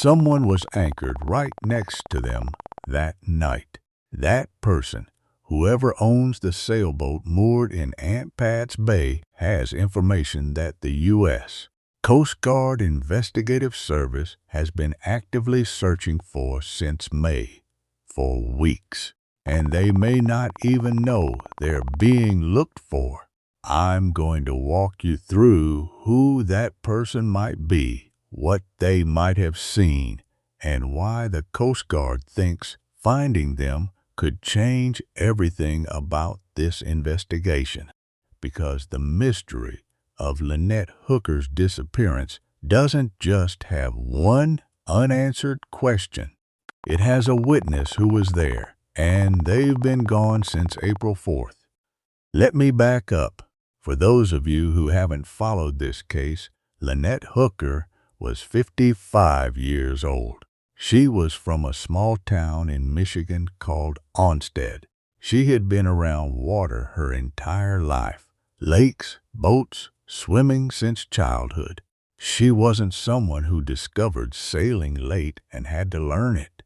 Someone was anchored right next to them that night. That person, whoever owns the sailboat moored in Aunt Pat's Bay, has information that the U.S. Coast Guard Investigative Service has been actively searching for since May, for weeks, and they may not even know they're being looked for. I'm going to walk you through who that person might be, what they might have seen, and why the Coast Guard thinks finding them could change everything about this investigation. Because the mystery of Lynette Hooker's disappearance doesn't just have one unanswered question. It has a witness who was there, and they've been gone since April 4th. Let me back up. For those of you who haven't followed this case, Lynette Hooker was 55 years old. She was from a small town in Michigan called Onstead. She had been around water her entire life. Lakes, boats, swimming since childhood. She wasn't someone who discovered sailing late and had to learn it.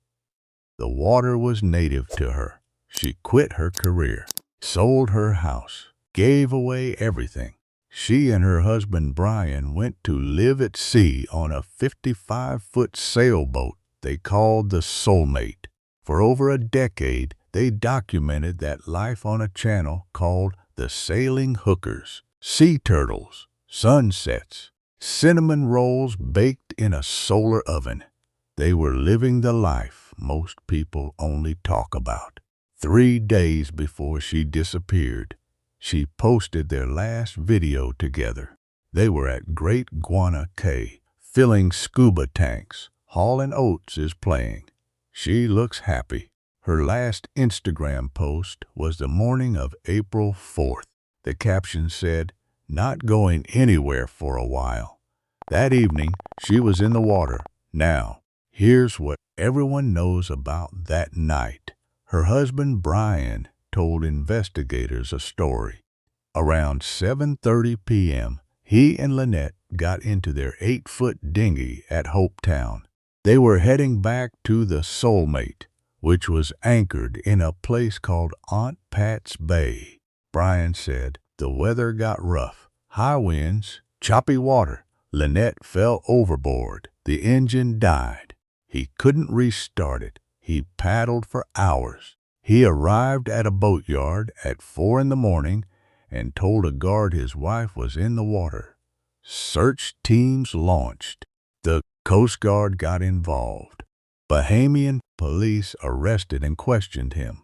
The water was native to her. She quit her career, sold her house, gave away everything. She and her husband Brian went to live at sea on a 55-foot sailboat they called the Soulmate. For over a decade, they documented that life on a channel called the Sailing Hookers. Sea turtles, sunsets, cinnamon rolls baked in a solar oven. They were living the life most people only talk about. 3 days before she disappeared, she posted their last video together. They were at Great Guana Cay, filling scuba tanks. Hall & Oates is playing. She looks happy. Her last Instagram post was the morning of April 4th. The caption said, "Not going anywhere for a while." That evening, she was in the water. Now, here's what everyone knows about that night. Her husband Brian told investigators a story. Around 7:30 p.m., he and Lynette got into their 8-foot dinghy at Hopetown. They were heading back to the Soulmate, which was anchored in a place called Aunt Pat's Bay. Brian said, "The weather got rough. High winds, choppy water. Lynette fell overboard. The engine died. He couldn't restart it. He paddled for hours. He arrived at a boatyard at 4 in the morning and told a guard his wife was in the water. Search teams launched. The Coast Guard got involved. Bahamian police arrested and questioned him.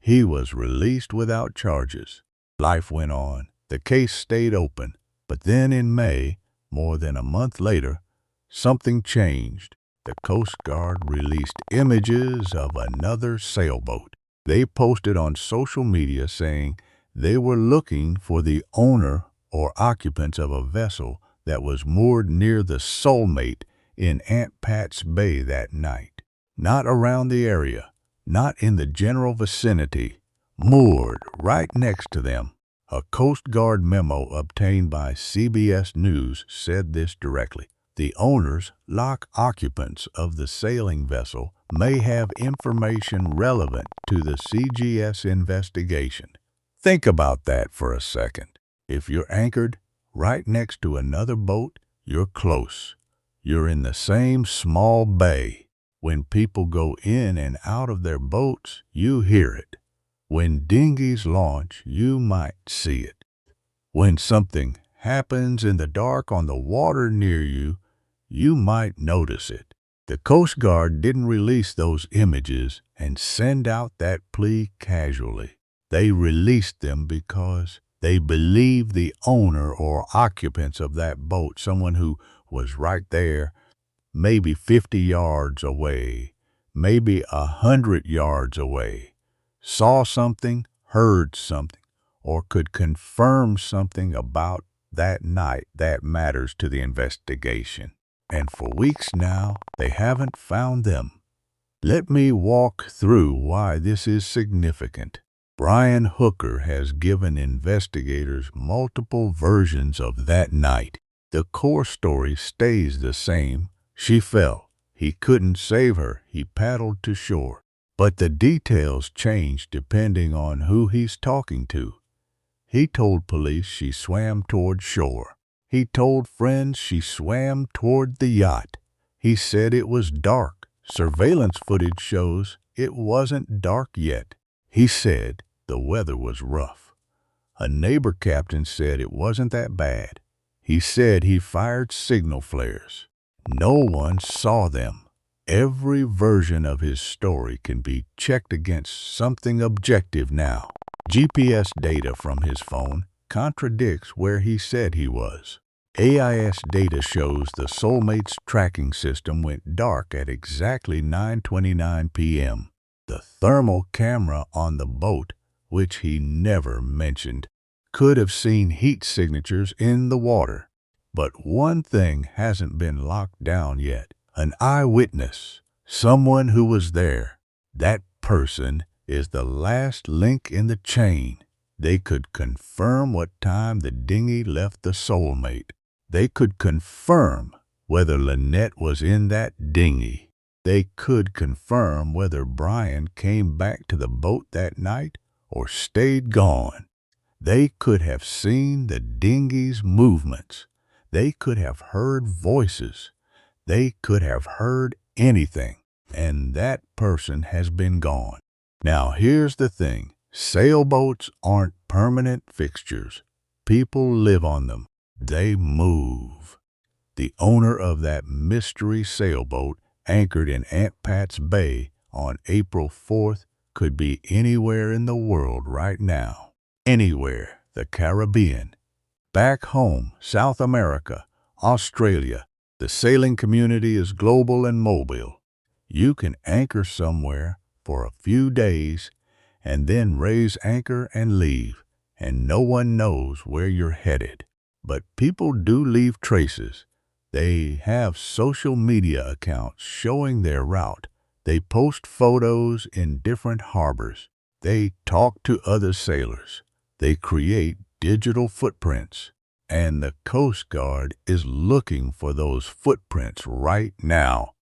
He was released without charges. Life went on. The case stayed open. But then in May, more than a month later, something changed. The Coast Guard released images of another sailboat. They posted on social media saying they were looking for the owner or occupants of a vessel that was moored near the Soulmate in Aunt Pat's Bay that night. Not around the area, not in the general vicinity, moored right next to them. A Coast Guard memo obtained by CBS News said this directly. The owners, occupants of the sailing vessel, may have information relevant to the CGS investigation. Think about that for a second. If you're anchored right next to another boat, you're close. You're in the same small bay. When people go in and out of their boats, you hear it. When dinghies launch, you might see it. When something happens in the dark on the water near you, you might notice it. The Coast Guard didn't release those images and send out that plea casually. They released them because they believed the owner or occupants of that boat, someone who was right there, maybe 50 yards away, maybe 100 yards away, saw something, heard something, or could confirm something about that night that matters to the investigation. And for weeks now, they haven't found them. Let me walk through why this is significant. Brian Hooker has given investigators multiple versions of that night. The core story stays the same. She fell. He couldn't save her. He paddled to shore. But the details change depending on who he's talking to. He told police she swam toward shore. He told friends she swam toward the yacht. He said it was dark. Surveillance footage shows it wasn't dark yet. He said the weather was rough. A neighbor captain said it wasn't that bad. He said he fired signal flares. No one saw them. Every version of his story can be checked against something objective now. GPS data from his phone contradicts where he said he was. AIS data shows the Soulmate's tracking system went dark at exactly 9:29 p.m. The thermal camera on the boat, which he never mentioned, could have seen heat signatures in the water. But one thing hasn't been locked down yet. An eyewitness, someone who was there. That person is the last link in the chain. They could confirm what time the dinghy left the Soulmate. They could confirm whether Lynette was in that dinghy. They could confirm whether Brian came back to the boat that night or stayed gone. They could have seen the dinghy's movements. They could have heard voices. They could have heard anything, and that person has been gone. Now here's the thing. Sailboats aren't permanent fixtures. People live on them. They move. The owner of that mystery sailboat anchored in Aunt Pat's Bay on April 4th could be anywhere in the world right now. Anywhere. The Caribbean. Back home, South America, Australia. The sailing community is global and mobile. You can anchor somewhere for a few days and then raise anchor and leave, and no one knows where you're headed. But people do leave traces. They have social media accounts showing their route. They post photos in different harbors. They talk to other sailors. They create digital footprints. And the Coast Guard is looking for those footprints right now.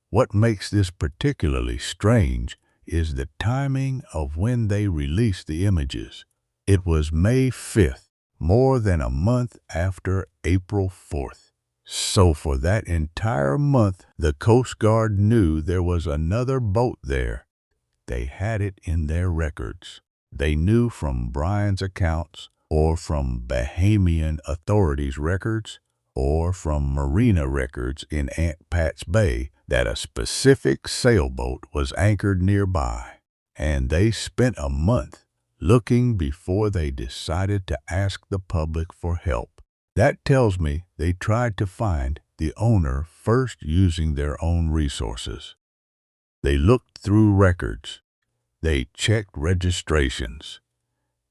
What makes this particularly strange is the timing of when they released the images. It was May 5th, more than a month after April 4th. So for that entire month, the Coast Guard knew there was another boat there. They had it in their records. They knew from Brian's accounts, or from Bahamian authorities' records, or from marina records in Aunt Pat's Bay, that a specific sailboat was anchored nearby. And they spent a month looking before they decided to ask the public for help. That tells me they tried to find the owner first using their own resources. They looked through records. They checked registrations.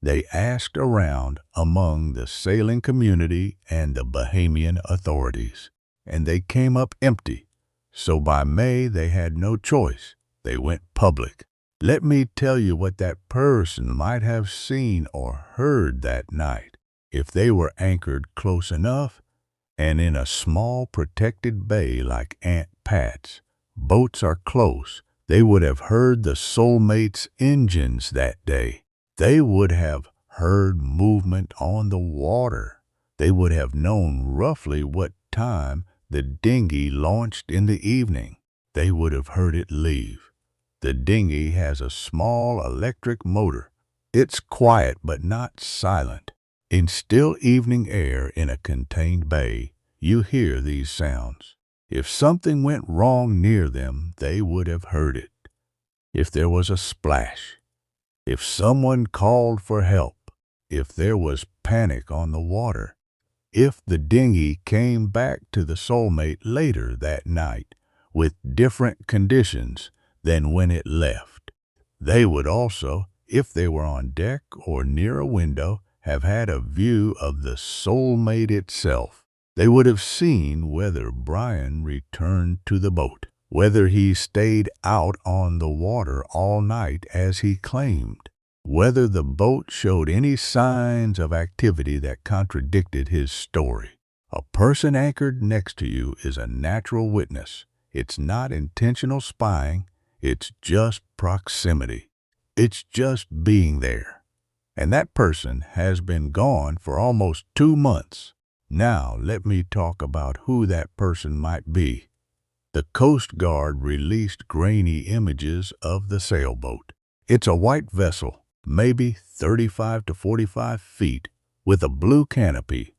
They asked around among the sailing community and the Bahamian authorities, and they came up empty. So by May, they had no choice. They went public. Let me tell you what that person might have seen or heard that night. If they were anchored close enough and in a small protected bay like Aunt Pat's, boats are close, they would have heard the Soulmate's engines that day. They would have heard movement on the water. They would have known roughly what time the dinghy launched in the evening. They would have heard it leave. The dinghy has a small electric motor. It's quiet but not silent. In still evening air in a contained bay, you hear these sounds. If something went wrong near them, they would have heard it. If there was a splash, if someone called for help, if there was panic on the water, if the dinghy came back to the Soulmate later that night with different conditions than when it left, they would also, if they were on deck or near a window, have had a view of the Soulmate itself. They would have seen whether Brian returned to the boat, whether he stayed out on the water all night as he claimed, whether the boat showed any signs of activity that contradicted his story. A person anchored next to you is a natural witness. It's not intentional spying. It's just proximity. It's just being there. And that person has been gone for almost 2 months. Now let me talk about who that person might be. The Coast Guard released grainy images of the sailboat. It's a white vessel, maybe 35 to 45 feet, with a blue canopy.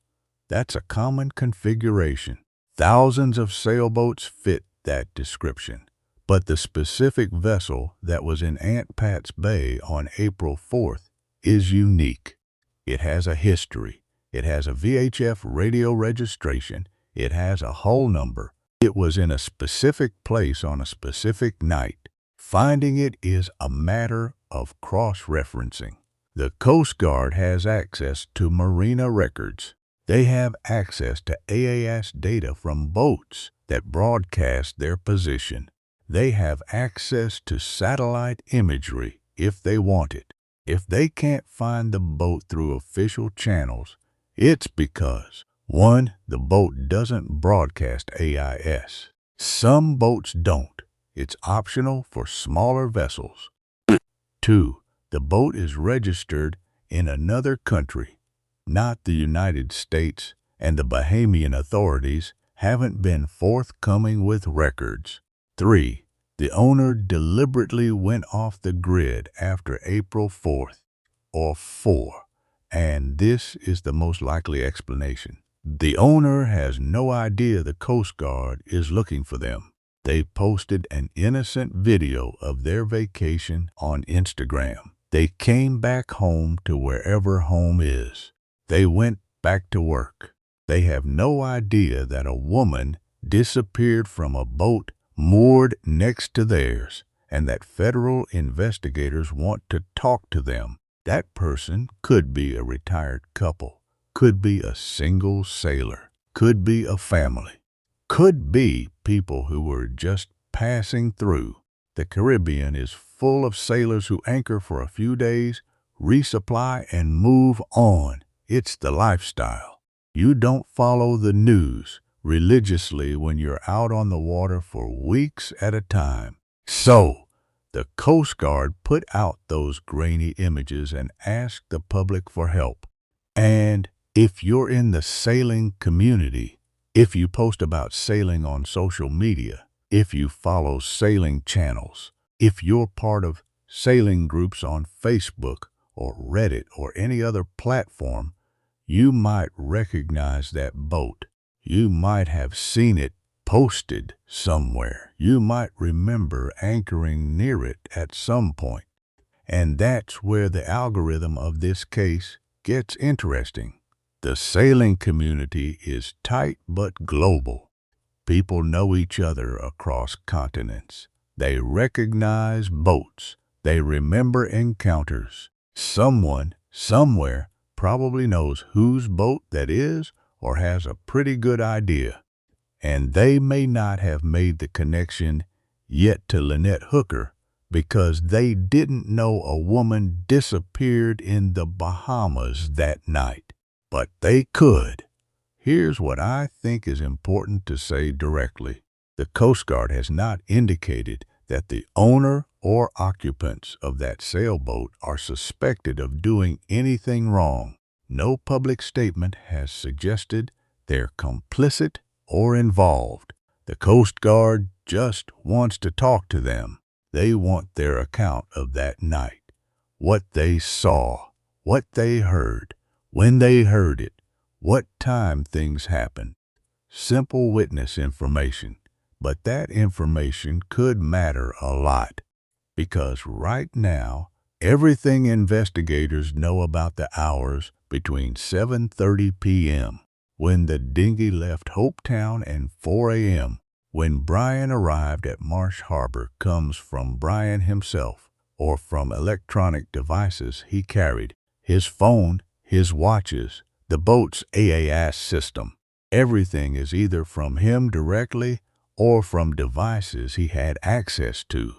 That's a common configuration. Thousands of sailboats fit that description. But the specific vessel that was in Aunt Pat's Bay on April 4th is unique. It has a history. It has a VHF radio registration. It has a hull number. It was in a specific place on a specific night. Finding it is a matter of cross-referencing. The Coast Guard has access to marina records. They have access to AAS data from boats that broadcast their position. They have access to satellite imagery if they want it. If they can't find the boat through official channels, it's because 1. The boat doesn't broadcast AIS. Some boats don't. It's optional for smaller vessels. 2. The boat is registered in another country, not the United States, and the Bahamian authorities haven't been forthcoming with records. 3. The owner deliberately went off the grid after April 4th. Or 4. And this is the most likely explanation. The owner has no idea the Coast Guard is looking for them. They posted an innocent video of their vacation on Instagram. They came back home to wherever home is. They went back to work. They have no idea that a woman disappeared from a boat moored next to theirs and that federal investigators want to talk to them. That person could be a retired couple, could be a single sailor, could be a family, could be people who were just passing through. The Caribbean is full of sailors who anchor for a few days, resupply, and move on. It's the lifestyle. You don't follow the news religiously when you're out on the water for weeks at a time. So, the Coast Guard put out those grainy images and asked the public for help. And if you're in the sailing community, if you post about sailing on social media, if you follow sailing channels, if you're part of sailing groups on Facebook or Reddit or any other platform, you might recognize that boat. You might have seen it posted somewhere. You might remember anchoring near it at some point. And that's where the algorithm of this case gets interesting. The sailing community is tight but global. People know each other across continents. They recognize boats. They remember encounters. Someone, somewhere, probably knows whose boat that is or has a pretty good idea. And they may not have made the connection yet to Lynette Hooker because they didn't know a woman disappeared in the Bahamas that night. But they could. Here's what I think is important to say directly. The Coast Guard has not indicated that the owner or occupants of that sailboat are suspected of doing anything wrong. No public statement has suggested they're complicit or involved. The Coast Guard just wants to talk to them. They want their account of that night, what they saw, what they heard, when they heard it, what time things happened. Simple witness information, but that information could matter a lot because right now, everything investigators know about the hours between 7:30 p.m. when the dinghy left Hopetown and 4 a.m. when Brian arrived at Marsh Harbor comes from Brian himself or from electronic devices he carried, his phone, his watches, the boat's AAS system. Everything is either from him directly or from devices he had access to.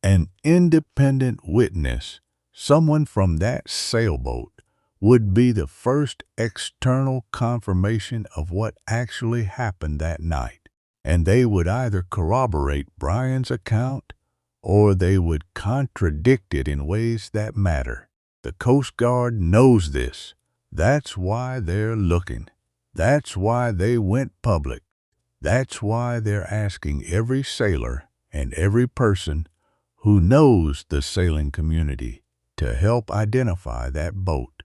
An independent witness, someone from that sailboat, would be the first external confirmation of what actually happened that night. and they would either corroborate Brian's account or they would contradict it in ways that matter. The Coast Guard knows this. That's why they're looking. That's why they went public. That's why they're asking every sailor and every person who knows the sailing community to help identify that boat.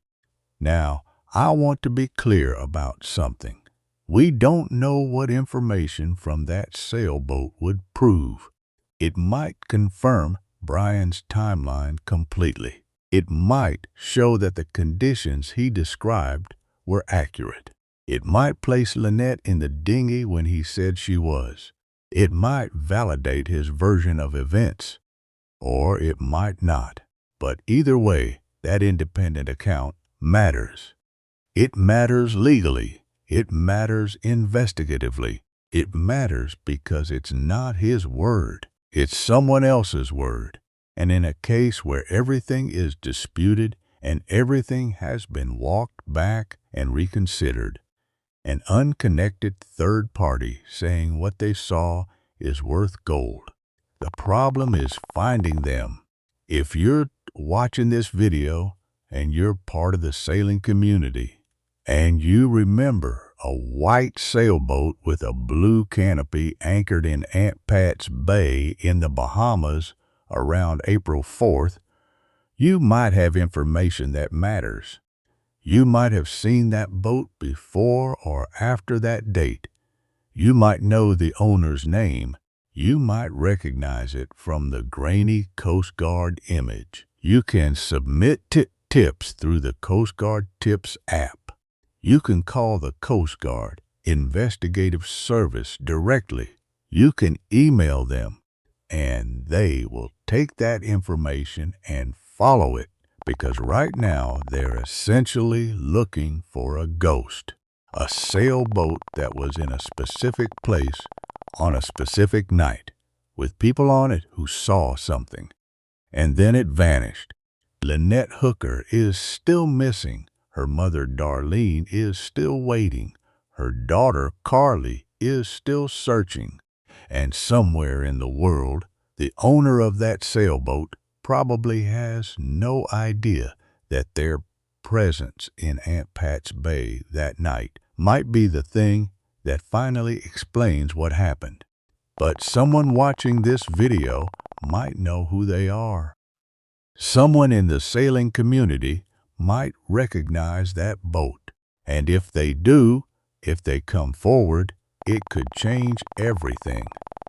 Now, I want to be clear about something. We don't know what information from that sailboat would prove. It might confirm Brian's timeline completely. It might show that the conditions he described were accurate. It might place Lynette in the dinghy when he said she was. It might validate his version of events, or it might not. But either way, that independent account matters. It matters legally. It matters investigatively. It matters because it's not his word. It's someone else's word. And in a case where everything is disputed and everything has been walked back and reconsidered, an unconnected third party saying what they saw is worth gold. The problem is finding them. If you're watching this video and you're part of the sailing community and you remember a white sailboat with a blue canopy anchored in Aunt Pat's Bay in the Bahamas around April 4th, you might have information that matters. You might have seen that boat before or after that date. You might know the owner's name. You might recognize it from the grainy Coast Guard image. You can submit tips through the Coast Guard Tips app. You can call the Coast Guard Investigative Service directly. You can email them, and they will take that information and follow it, because right now they're essentially looking for a ghost, a sailboat that was in a specific place on a specific night, with people on it who saw something, and then it vanished. Lynette Hooker is still missing. Her mother, Darlene, is still waiting. Her daughter, Carly, is still searching. And somewhere in the world, the owner of that sailboat probably has no idea that their presence in Aunt Pat's Bay that night might be the thing that finally explains what happened. But someone watching this video might know who they are. Someone in the sailing community might recognize that boat. And if they do, if they come forward, it could change everything.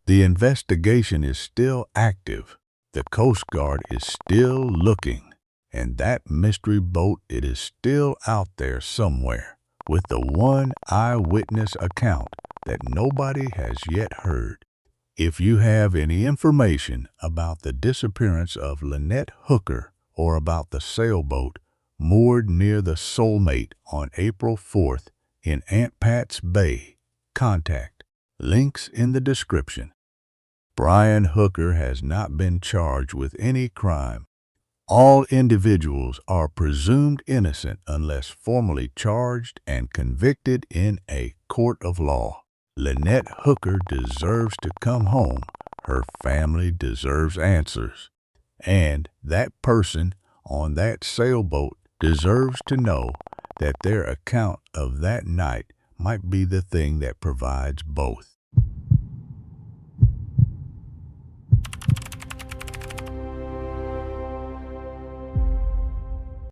The investigation is still active. The Coast Guard is still looking. And that mystery boat, it is still out there somewhere, with the one eyewitness account that nobody has yet heard. If you have any information about the disappearance of Lynette Hooker or about the sailboat moored near the Soulmate on April 4th in Aunt Pat's Bay, contact. Links in the description. Brian Hooker has not been charged with any crime. All individuals are presumed innocent unless formally charged and convicted in a court of law. Lynette Hooker deserves to come home. Her family deserves answers. And that person on that sailboat deserves to know that their account of that night might be the thing that provides both.